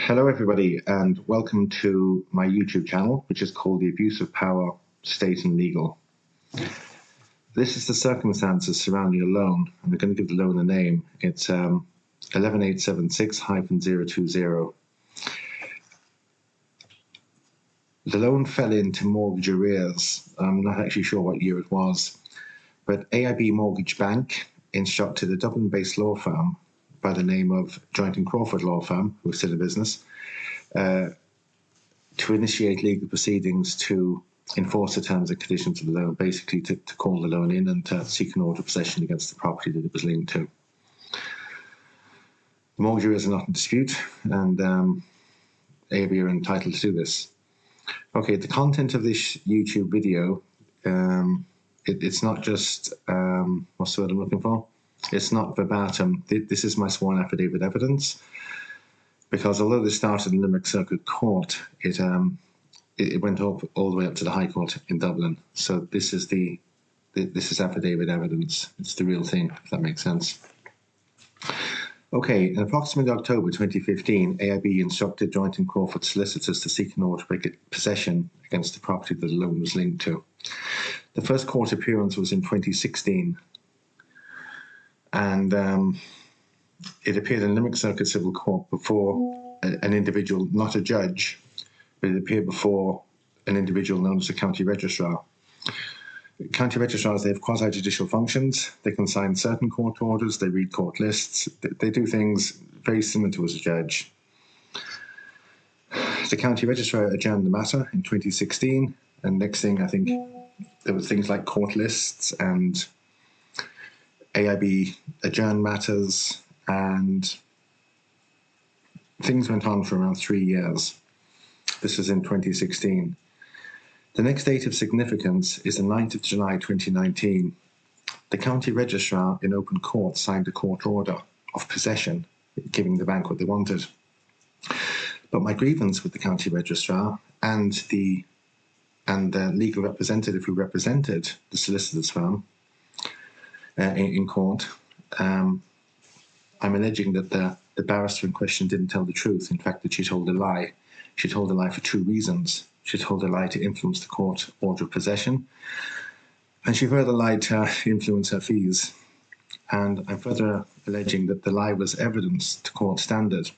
Hello everybody and welcome to my YouTube channel, which is called The Abuse of Power, State and Legal. This is the circumstances surrounding a loan. I'm going to give the loan a name. It's 11876-020. The loan fell into mortgage arrears. I'm not actually sure what year it was, but AIB Mortgage Bank instructed a Dublin-based law firm by the name of Joint and Crawford Law Firm, who are still in business, to initiate legal proceedings to enforce the terms and conditions of the loan, basically to call the loan in and to seek an order of possession against the property that it was linked to. The mortgage arrears are not in dispute, and AIB are entitled to do this. Okay, the content of this YouTube video, it's not just, what's the word I'm looking for? It's not verbatim. This is my sworn affidavit evidence, because although this started in Limerick Circuit Court, it went up all the way up to the High Court in Dublin. So this is affidavit evidence. It's the real thing, if that makes sense. Okay, in approximately October 2015, AIB instructed Joint and Crawford solicitors to seek an order to break possession against the property that the loan was linked to. The first court appearance was in 2016. And it appeared in Limerick Circuit Civil Court before an individual, not a judge, but it appeared before an individual known as the county registrar. County registrars, they have quasi-judicial functions. They can sign certain court orders, they read court lists, they do things very similar to as a judge. The county registrar adjourned the matter in 2016, and next thing, I think, there were things like court lists and AIB adjourned matters, and things went on for around 3 years. This was in 2016. The next date of significance is the 9th of July 2019. The county registrar in open court signed a court order of possession, giving the bank what they wanted. But my grievance with the county registrar and the legal representative who represented the solicitor's firm in court, I'm alleging that the barrister in question didn't tell the truth. In fact, that she told a lie. She told a lie for two reasons. She told a lie to influence the court order of possession, and she further lied to influence her fees. And I'm further alleging that the lie was evidence to court standard.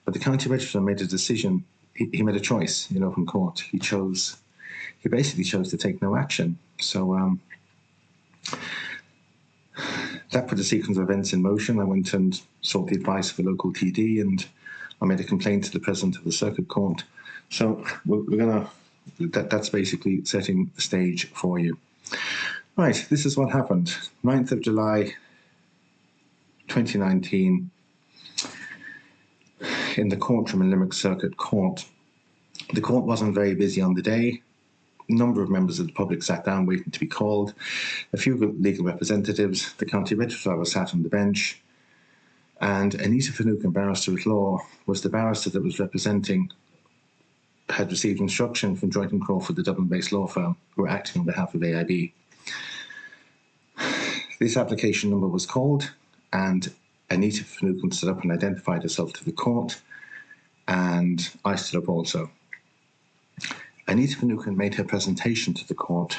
But the county registrar made a decision. He made a choice in open court. He basically chose to take no action. So that put a sequence of events in motion. I went and sought the advice of a local TD, and I made a complaint to the president of the circuit court. So that's basically setting the stage for you. Right, this is what happened. 9th of July 2019, in the courtroom in Limerick Circuit Court. The court wasn't very busy on the day. A number of members of the public sat down waiting to be called. A few legal representatives. The county registrar was sat on the bench. And Anita Finucane, barrister at law, was the barrister that was representing, had received instruction from Joint and Crawford, the Dublin-based law firm, who were acting on behalf of AIB. This application number was called, and Anita Finucane stood up and identified herself to the court, and I stood up also. Anita Finucane made her presentation to the court,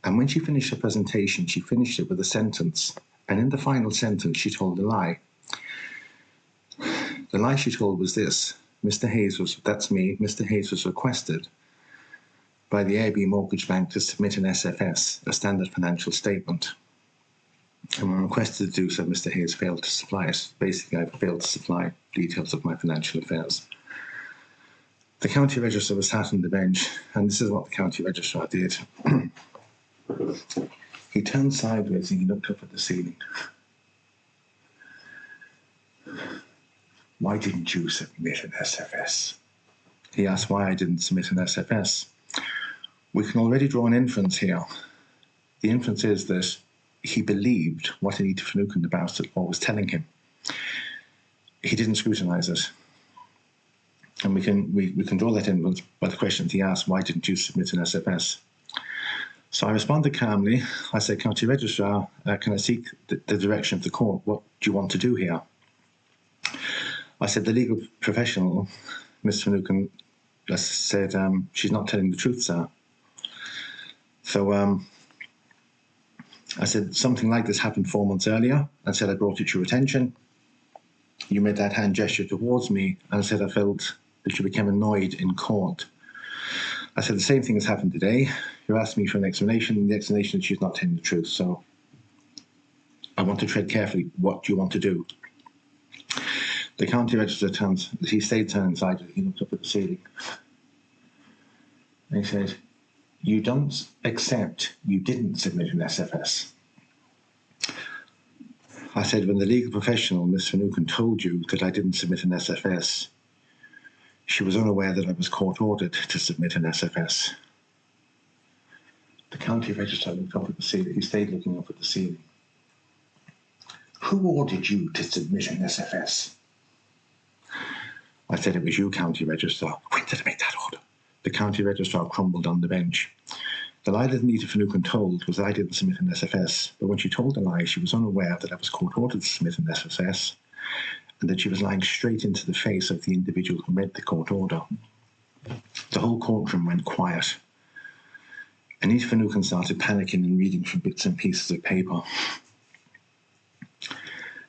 and when she finished her presentation, she finished it with a sentence, and in the final sentence, she told a lie. The lie she told was this: Mr. Hayes that's me, Mr. Hayes was requested by the AIB Mortgage Bank to submit an SFS, a standard financial statement. And when requested to do so, Mr. Hayes failed to supply it. Basically, I failed to supply details of my financial affairs. The county registrar was sat on the bench, and this is what the county registrar did. He turned sideways and he looked up at the ceiling. Why didn't you submit an SFS? He asked why I didn't submit an SFS. We can already draw an inference here. The inference is that he believed what Anita Finucane, the barrister at law, was telling him. He didn't scrutinise it. And we can draw that inference by the questions he asked: why didn't you submit an SFS? So I responded calmly. I said, County Registrar, can I seek the direction of the court? What do you want to do here? I said, the legal professional, Ms. Finucane, just said, she's not telling the truth, sir. So I said, something like this happened 4 months earlier. I said, I brought it to your attention. You made that hand gesture towards me, and I said, I felt that you became annoyed in court. I said, the same thing has happened today. You asked me for an explanation, and the explanation is she's not telling the truth. So I want to tread carefully. What do you want to do? The county register turns, he stayed turned inside, he looked up at the ceiling. And he said, you don't accept you didn't submit an SFS. I said, when the legal professional, Ms. Finucane, told you that I didn't submit an SFS, she was unaware that I was court ordered to submit an SFS. The county registrar looked up at the ceiling. He stayed looking up at the ceiling. Who ordered you to submit an SFS? I said, it was you, county registrar. When did I make that order? The county registrar crumbled on the bench. The lie that Anita Finucane told was that I didn't submit an SFS, but when she told the lie, she was unaware that I was court ordered to submit an SFS, and that she was lying straight into the face of the individual who read the court order. The whole courtroom went quiet. Anita Finucane started panicking and reading from bits and pieces of paper.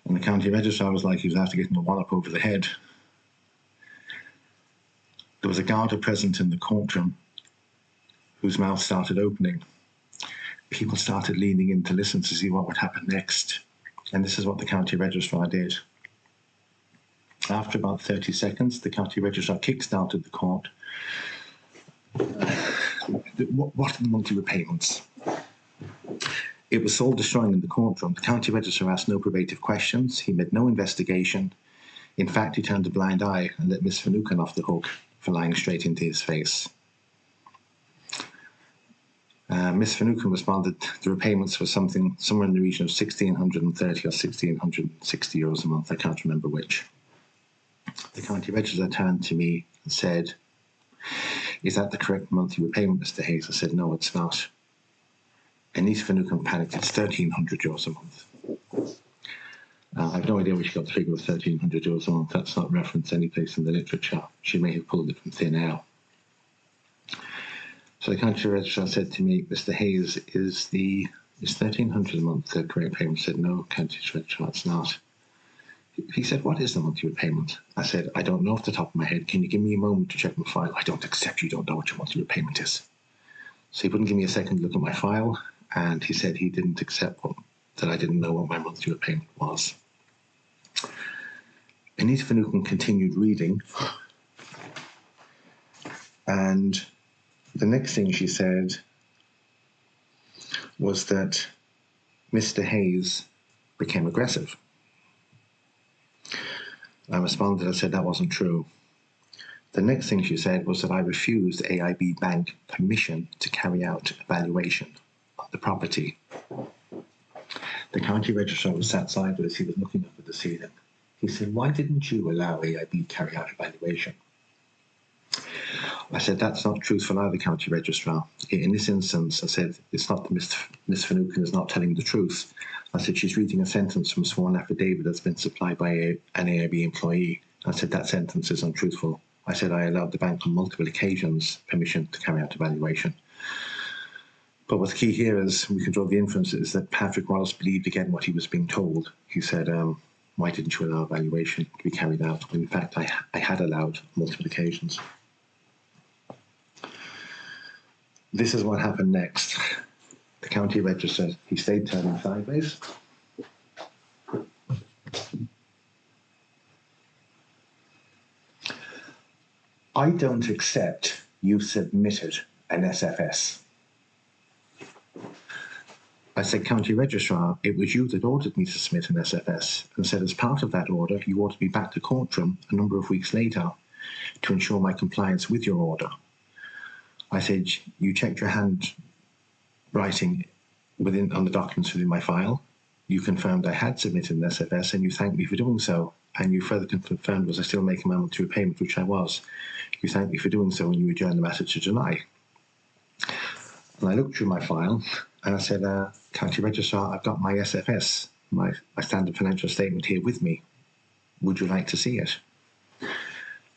And the county registrar was like he was after getting a wallop over the head. There was a guard present in the courtroom whose mouth started opening. People started leaning in to listen to see what would happen next. And this is what the county registrar did. After about 30 seconds, the county registrar kick-started the court. What are the monthly repayments? It was soul-destroying in the courtroom. The county registrar asked no probative questions. He made no investigation. In fact, he turned a blind eye and let Miss Finucane off the hook for lying straight into his face. Miss Finucane responded the repayments were somewhere in the region of 1,630 or 1,660 euros a month. I can't remember which. The county registrar turned to me and said, is that the correct monthly repayment, Mr. Hayes? I said, no, it's not. And Anita Finucane panicked. It's 1,300 euros a month. I have no idea where she got the figure of 1,300 euros a month. That's not referenced any place in the literature. She may have pulled it from thin air. So the county registrar said to me, Mr. Hayes, is 1,300 a month the correct payment? I said, no, county registrar, it's not. He said, what is the monthly repayment? I said, I don't know off the top of my head. Can you give me a moment to check my file? I don't accept you don't know what your monthly repayment is. So he wouldn't give me a second to look at my file, and he said he didn't accept that I didn't know what my monthly repayment was. Anita Finucane continued reading, and the next thing she said was that Mr. Hayes became aggressive. I responded, I said that wasn't true. The next thing she said was that I refused AIB Bank permission to carry out a valuation of the property. The county registrar was sat sideways. He was looking up at the ceiling. He said, why didn't you allow AIB to carry out a valuation? I said, that's not truthful either, county registrar. In this instance, I said, it's not that Miss Finucane is not telling the truth. I said, she's reading a sentence from a sworn affidavit that's been supplied by an AIB employee. I said, that sentence is untruthful. I said, I allowed the bank on multiple occasions permission to carry out a valuation. But what's key here is, we can draw the inferences that Patrick Wallace believed again what he was being told. He said, why didn't you allow a valuation to be carried out? When in fact, I had allowed multiple occasions. This is what happened next. The county registrar, he stayed turning sideways. I don't accept you submitted an SFS. I said, county registrar, it was you that ordered me to submit an SFS, and said as part of that order, you ordered me back to courtroom a number of weeks later to ensure my compliance with your order. I said, you checked your handwriting on the documents within my file. You confirmed I had submitted an SFS, and you thanked me for doing so. And you further confirmed was I still making my monthly repayment, which I was. You thanked me for doing so, and you adjourned the matter to July. And I looked through my file, and I said, county registrar, I've got my SFS, my standard financial statement here with me. Would you like to see it?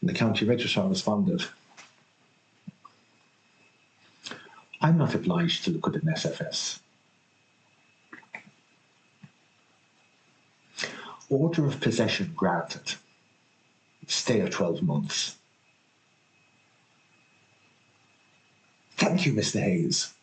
And the county registrar responded, I'm not obliged to look at an SFS. Order of possession granted. Stay of 12 months. Thank you, Mr. Hayes.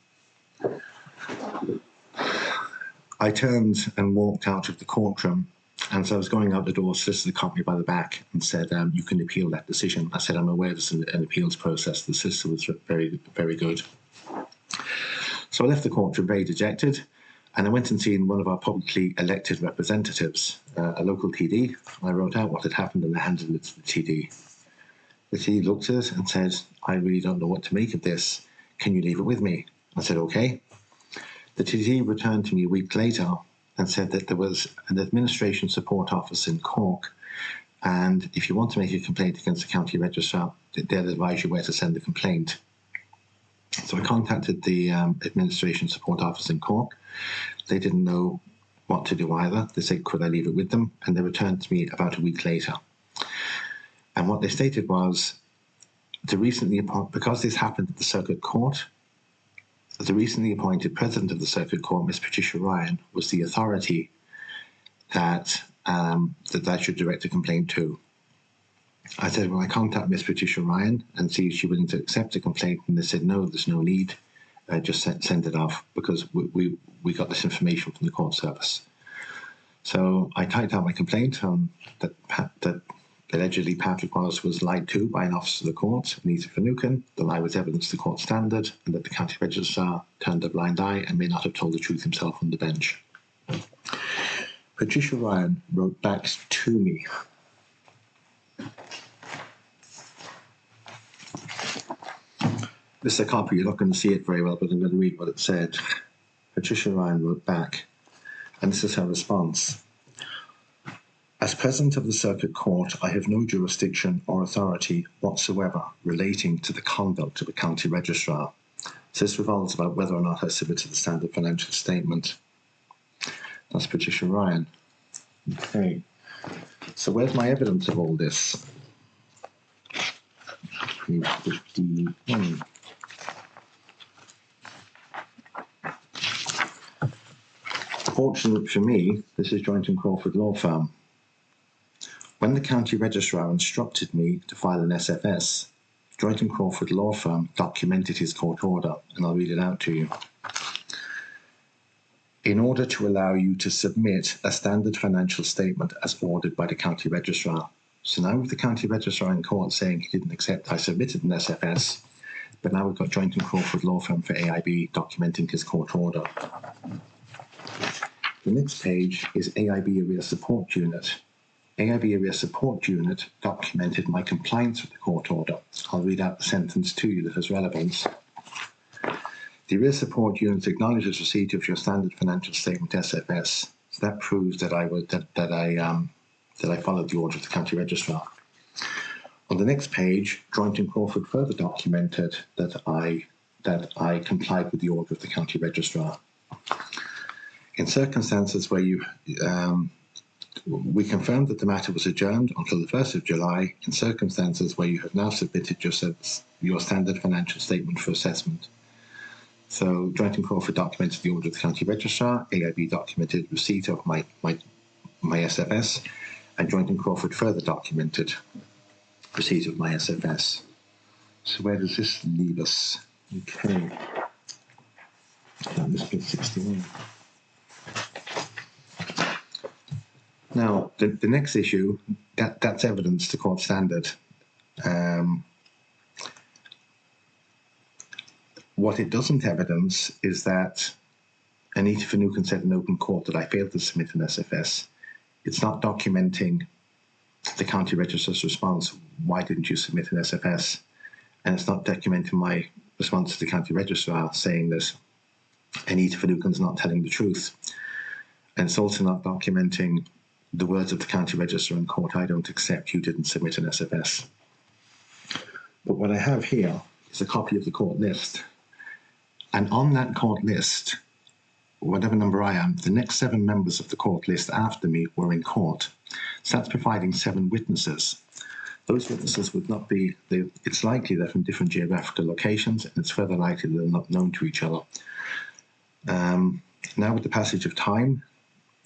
I turned and walked out of the courtroom, and as I was going out the door, solicitor caught me by the back and said, you can appeal that decision. I said, I'm aware there's an appeals process. The solicitor was very, very good. So I left the courtroom very dejected, and I went and seen one of our publicly elected representatives, a local TD. I wrote out what had happened and I handed it to the TD. The TD looked at it and said, I really don't know what to make of this. Can you leave it with me? I said, okay. The TD returned to me a week later and said that there was an administration support office in Cork, and if you want to make a complaint against the county registrar, they'll advise you where to send the complaint. So I contacted the administration support office in Cork. They didn't know what to do either. They said, could I leave it with them? And they returned to me about a week later. And what they stated was, because this happened at the Circuit Court, the recently appointed President of the Circuit Court, Ms. Patricia Ryan, was the authority that I should direct a complaint to. I said, well, I contact Ms. Patricia Ryan and see if she's willing to accept a complaint. And they said, no, there's no need. Just send it off, because we got this information from the court service. So I typed out my complaint that allegedly Patrick Wallace was lied to by an officer of the court, Anita Finucane. The lie was evidence to court standard, and that the county registrar turned a blind eye and may not have told the truth himself on the bench. Patricia Ryan wrote back to me. This is a copy. You're not going to see it very well, but I'm going to read what it said. Patricia Ryan wrote back, and this is her response. As President of the Circuit Court, I have no jurisdiction or authority whatsoever relating to the conduct of a county registrar. So this revolves about whether or not I submitted the standard financial statement. That's Patricia Ryan. Okay. So where's my evidence of all this? Page 51. Fortunately for me, this is Joint and Crawford Law Firm. When the county registrar instructed me to file an SFS, Joint and Crawford Law Firm documented his court order, and I'll read it out to you. In order to allow you to submit a standard financial statement as ordered by the county registrar. So now with the county registrar in court saying he didn't accept I submitted an SFS, but now we've got Joint and Crawford Law Firm for AIB documenting his court order. The next page is AIB Arrears Support Unit. AIB Arrears Support Unit documented my compliance with the court order. I'll read out the sentence to you that has relevance. The Arrears Support Unit acknowledges receipt of your standard financial statement SFS. So that proves that I followed the order of the county registrar. On the next page, Joint and Crawford further documented that I complied with the order of the county registrar. In circumstances where we confirmed that the matter was adjourned until the 1st of July, in circumstances where you have now submitted your standard financial statement for assessment. So Joint and Crawford documented the order of the county registrar, AIB documented receipt of my SFS, and Joint and Crawford further documented receipt of my SFS. So where does this leave us? Okay. This is 61. Now, the next issue, that's evidence to court standard. What it doesn't evidence is that Anita Finucane said in open court that I failed to submit an SFS. It's not documenting the county registrar's response, why didn't you submit an SFS? And it's not documenting my response to the county registrar saying that Anita Finucane's not telling the truth. And it's also not documenting the words of the county registrar in court, I don't accept, you didn't submit an SFS. But what I have here is a copy of the court list. And on that court list, whatever number I am, the next 7 members of the court list after me were in court. So that's providing 7 witnesses. Those witnesses would not be, it's likely they're from different geographical locations, and it's further likely they're not known to each other. Now, with the passage of time,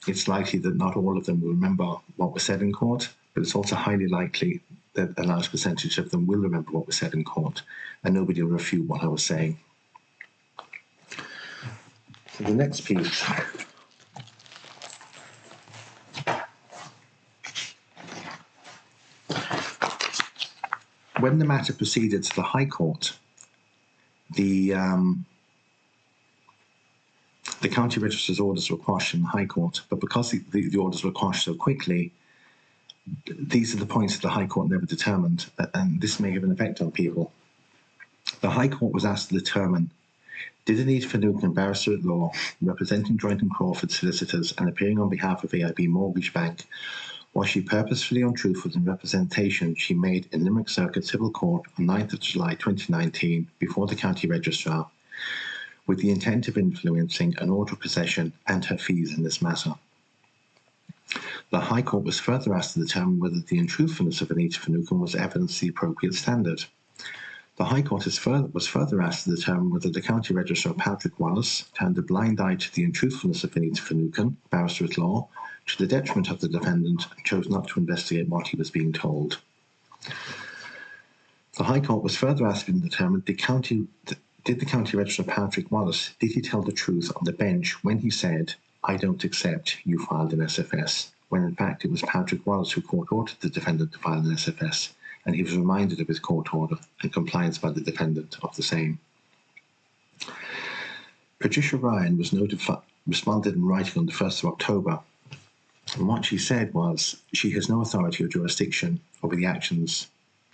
it's likely that not all of them will remember what was said in court, but it's also highly likely that a large percentage of them will remember what was said in court, and nobody will refute what I was saying. So the next piece. When the matter proceeded to the High Court, the county registrar's orders were quashed in the High Court, but because the orders were quashed so quickly, these are the points that the High Court never determined, and this may have an effect on people. The High Court was asked to determine, did Anita Finucane, barrister at law, representing Joint and Crawford solicitors and appearing on behalf of AIB Mortgage Bank, was she purposefully untruthful in representation she made in Limerick Circuit Civil Court on 9th of July 2019 before the county registrar, with the intent of influencing an order of possession and her fees in this matter? The High Court was further asked to determine whether the untruthfulness of Anita Finucane was evidence to the appropriate standard. The High Court was further asked to determine whether the county registrar Patrick Wallace turned a blind eye to the untruthfulness of Anita Finucane, barrister at law, to the detriment of the defendant, and chose not to investigate what he was being told. The High Court was further asked to determine did the county registrar Patrick Wallace, did he tell the truth on the bench when he said, "I don't accept you filed an SFS," when in fact it was Patrick Wallace who court ordered the defendant to file an SFS, and he was reminded of his court order and compliance by the defendant of the same. Patricia Ryan responded in writing on the 1st of October, and what she said was she has no authority or jurisdiction over the actions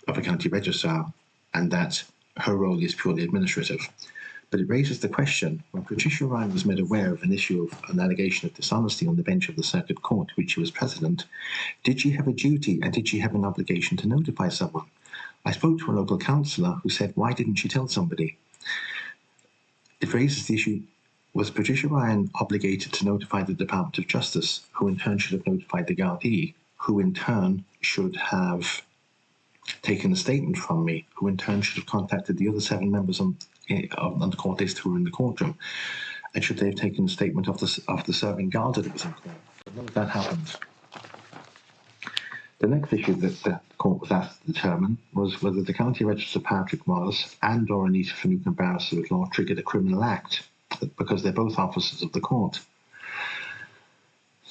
of a county registrar, and that her role is purely administrative. But it raises the question, when Patricia Ryan was made aware of an allegation of dishonesty on the bench of the Circuit Court, which she was president, did she have a duty and did she have an obligation to notify someone? I spoke to a local councillor who said, why didn't she tell somebody? It raises the issue, was Patricia Ryan obligated to notify the Department of Justice, who in turn should have notified the Gardaí, who in turn should have taken a statement from me, who in turn should have contacted the other 7 members on the court list who were in the courtroom, and should they have taken a statement of the serving Garda that was in court? But none of that happened. The next issue that the court was asked to determine was whether the county registrar Patrick Wallace and or Anita Finucane, barrister at law, triggered a criminal act, because they're both officers of the court.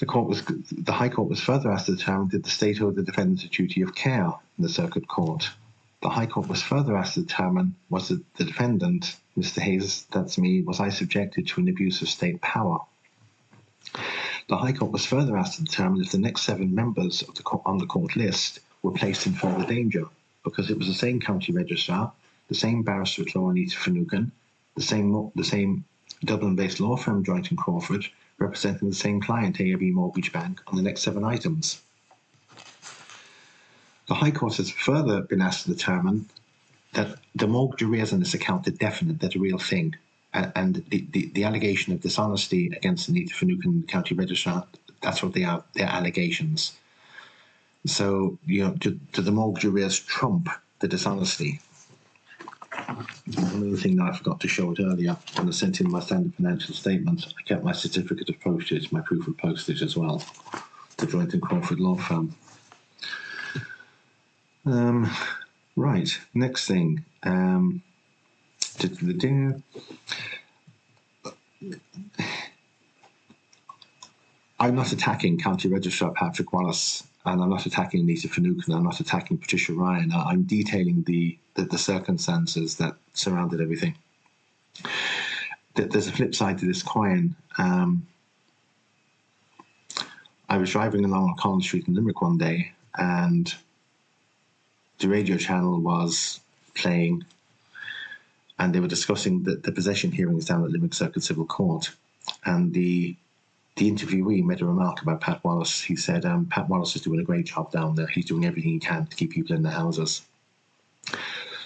The High Court was further asked to determine did the state owe the defendant a duty of care in the Circuit Court. The High Court was further asked to determine was the defendant, Mr. Hayes, that's me, was I subjected to an abuse of state power. The High Court was further asked to determine if the next 7 members of on the court list were placed in further danger, because it was the same county registrar, the same barrister at law Anita Finucane, the same Dublin-based law firm Joint and Crawford, representing the same client, AIB Mortgage Bank, on the next 7 items. The High Court has further been asked to determine that the mortgage arrears on this account are definite, they're a real thing, and the allegation of dishonesty against Anita Finucane, the county registrar, that's what they are, they're allegations. So, do the mortgage arrears trump the dishonesty? Another thing that I forgot to show it earlier, when I sent in my standard financial statement, I kept my certificate of postage, my proof of postage as well, to Joint and Crawford law firm. Right, next thing. I'm not attacking County Registrar Patrick Wallace, and I'm not attacking Anita Finucane, I'm not attacking Patricia Ryan. I'm detailing the circumstances that surrounded everything. There's a flip side to this coin. I was driving along on Collins Street in Limerick one day, and the radio channel was playing, and they were discussing the possession hearings down at Limerick Circuit Civil Court. And the interviewee made a remark about Pat Wallace. He said, Pat Wallace is doing a great job down there. He's doing everything he can to keep people in their houses.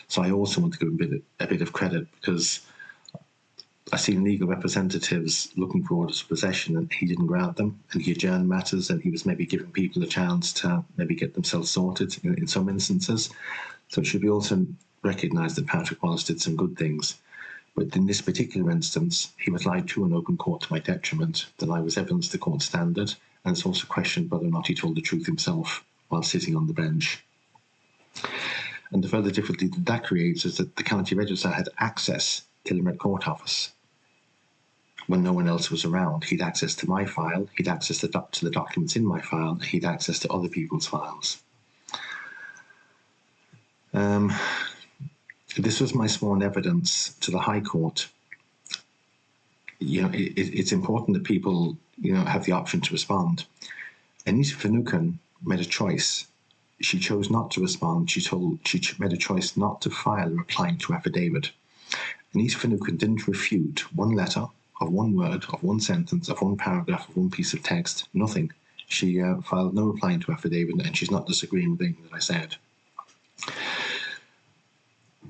So I also want to give him a bit of credit, because I've seen legal representatives looking for orders of possession and he didn't grant them, and he adjourned matters, and he was maybe giving people a chance to maybe get themselves sorted in some instances. So it should be also recognised that Patrick Wallace did some good things. But in this particular instance, he was lied to in open court to my detriment. The lie was evidence to court standard, and it's also questioned whether or not he told the truth himself while sitting on the bench. And the further difficulty that creates is that the county registrar had access to Limerick Court Office when no one else was around. He'd access to my file, he'd access to the documents in my file, and he'd access to other people's files. This was my sworn evidence to the High Court. It's important that people, have the option to respond. Anita Finucane made a choice. She chose not to respond. She made a choice not to file a replying to affidavit. Anita Finucane didn't refute one letter, of one word, of one sentence, of one paragraph, of one piece of text, nothing. She filed no replying to affidavit, and she's not disagreeing with anything that I said.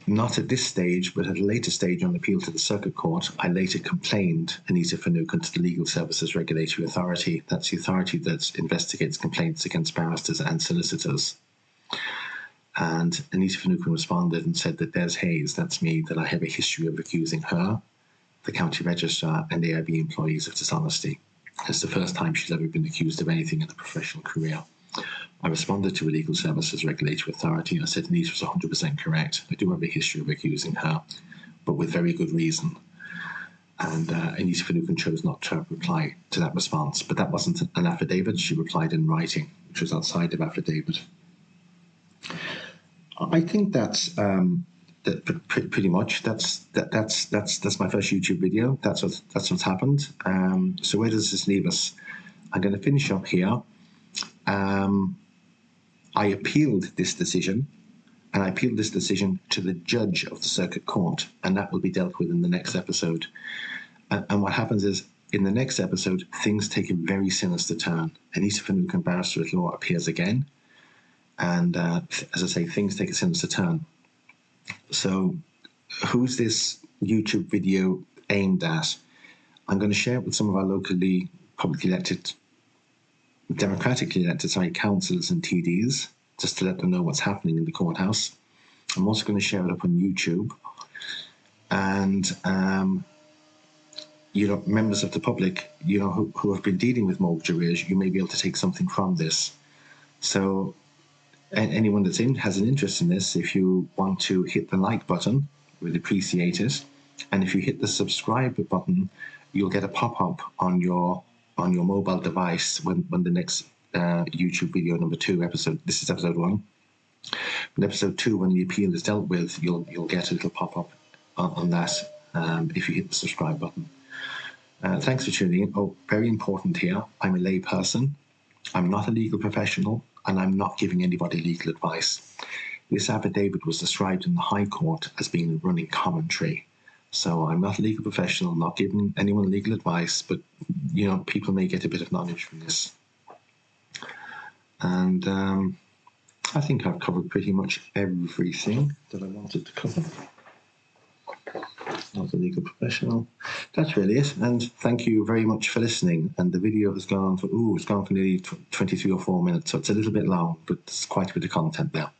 Not at this stage, but at a later stage on appeal to the Circuit Court, I later complained Anita Finucane to the Legal Services Regulatory Authority. That's the authority that investigates complaints against barristers and solicitors. And Anita Finucane responded and said that Des Hayes, that's me, that I have a history of accusing her, the county registrar, and AIB employees of dishonesty. It's the first time she's ever been accused of anything in a professional career. I responded to a Legal Services Regulatory Authority and I said Anita was 100% correct. I do have a history of accusing her, but with very good reason. And Anita Finucane chose not to reply to that response. But that wasn't an affidavit. She replied in writing, which was outside of affidavit. I think that's pretty much that's my first YouTube video. That's what's happened. So where does this leave us? I'm going to finish up here. I appealed this decision, and I appealed this decision to the judge of the Circuit Court, and that will be dealt with in the next episode. And what happens is, in the next episode, things take a very sinister turn. Anita Finucane, barrister at law, appears again, and as I say, things take a sinister turn. So, who's this YouTube video aimed at? I'm going to share it with some of our locally democratically elected councillors and TDs, just to let them know what's happening in the courthouse. I'm also going to share it up on YouTube. And, members of the public, who have been dealing with mortgage arrears, you may be able to take something from this. So anyone that's has an interest in this, if you want to hit the like button, we'd appreciate it. And if you hit the subscribe button, you'll get a pop-up on your mobile device when the next YouTube video number 2 episode, this is episode 1. In episode 2, when the appeal is dealt with, you'll get a little pop-up on that if you hit the subscribe button. Thanks for tuning in. Oh, very important here, I'm a lay person. I'm not a legal professional, and I'm not giving anybody legal advice. This affidavit was described in the High Court as being a running commentary. So I'm not a legal professional, not giving anyone legal advice, but, people may get a bit of knowledge from this. And I think I've covered pretty much everything that I wanted to cover. Not a legal professional. That's really it. And thank you very much for listening. And the video has gone for, it's gone for nearly 23 or 4 minutes. So it's a little bit long, but there's quite a bit of content there.